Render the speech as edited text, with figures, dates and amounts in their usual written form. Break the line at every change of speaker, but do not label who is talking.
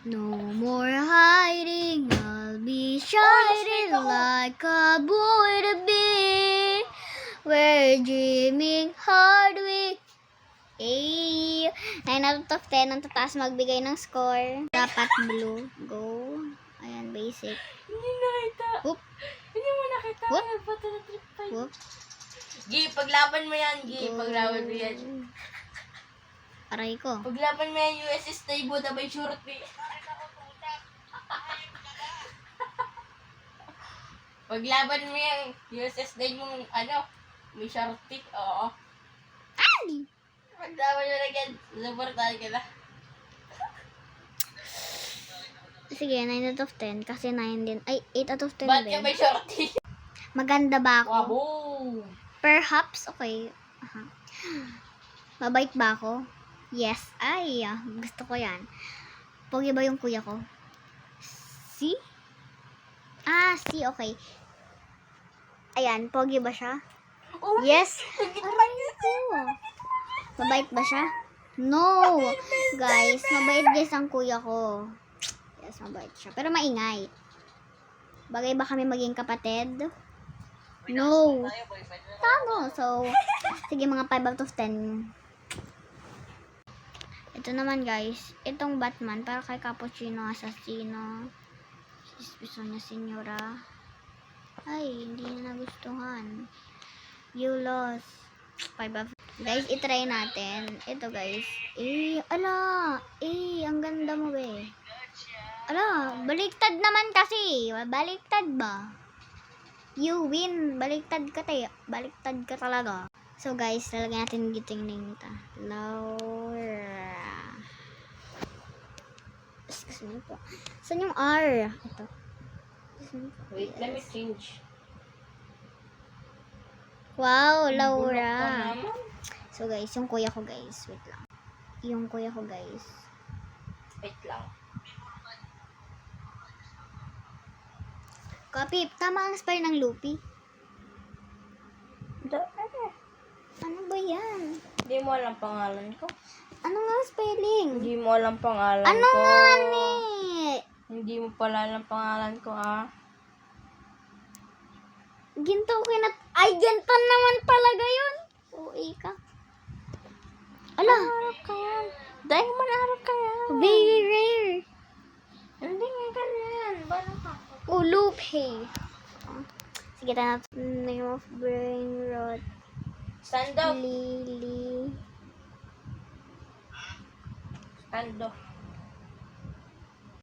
No more hiding, I'll be shining like a boy to be. We're dreaming hard, we... 9 out of 10 ang tataas magbigay ng score. Dapat blue. Go. Ayan, basic.
Hindi nakita.
Whoop.
Hindi mo nakita.
Whoop.
Nagpata na trip tayo.
Whoop.
Gi, paglaban mo yan. Gi,
Go.
paglaban mo yan.
Aray ko.
Paglaban mo yan, USS Taibo na may short eh. Paglaban mo yan, USS Taibo ano, may short pick, oo.
Ay!
Paglaban mo na yan, supportahan ka na.
Sige, 9 out of 10. Kasi 9 din. Ay, 8 out of 10
Ba't ka
din.
may shorty?
Maganda ba ako?
Wabo!
Perhaps, okay. Mabait ba ako? Yes. Ay, gusto ko yan. Pogi ba yung kuya ko? Si? Si, okay. Ayan, pogi ba siya?
Oh,
Yes. Aray ko. Mabait ba siya? No. Guys, mabait guys ang kuya ko. Yes, mabait siya. Pero maingay. Bagay ba kami maging kapatid? No. Tama. So, sige mga 5 out of 10. Ito naman guys. Itong Batman para kay Cappuccino Assassino. Piso niya Senyora. Ay, hindi niya nagustuhan. You lost. 5 out of 10. Guys, itry natin. Ito guys. Ala. Ang ganda mo be. Ala, baliktad naman kasi. Baliktad ba? You win. Baliktad ka tayo. Baliktad ka talaga. So guys, talagyan natin giting nita. Laura. Excuse me po. Saan yung R? Ito.
Wait, let me change.
Wow,
Bulok
Laura.
ka naman.
So guys, yung kuya ko guys. Wait lang. Yung kuya ko guys.
Wait lang.
Copy, tama ang spell ng Lupi. Ano ba yan?
Hindi mo alam pangalan ko.
Ano nga ang spelling?
Hindi mo alam pangalan
Ano
ko.
nga ni?
Hindi mo pala alam pangalan ko,
Ginto Ay, ginto naman pala gayon. Uy ka. Ala.
Arap ka yan. Dahil manarap ka yan.
Very rare.
Hindi nga ganyan. Bala ka.
Oh, Lupi. Sige, tayo name of brain rot.
Stand up.
Lily.
Stand up.